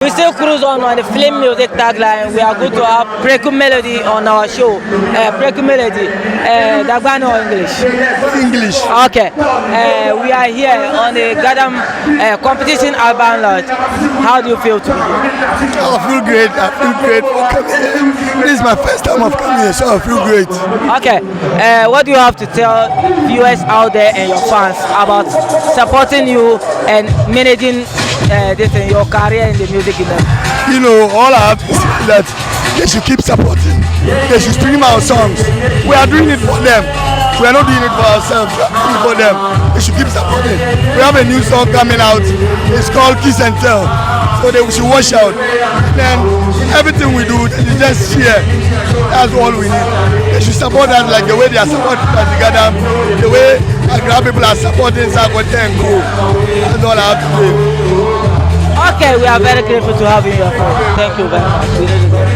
we still cruise on the film music tagline. We are going to have PREKU melody on our show. PREKU melody, Dagbano or English? English. Okay. We are here on the Gadam competition album launch. How do you feel to be here? I feel great. I feel great for coming here. This is my first time of coming here, so I feel great. Okay. What do you have to tell viewers out there and your fans about supporting you and managing your career in the music industry? You know, all I have to say is that they should keep supporting. They should stream our songs. We are doing it for them. We are not doing it for ourselves. We are doing it for them. They should keep supporting. We have a new song coming out. It's called Kiss and Tell. So they should watch out. Then everything we do, they just share. That's all we need. They should support us like the way they are supporting us together. The way Accra people are supporting Sakote and Co. That's all I have to say. Okay, we are very grateful to have you here. Thank you very much.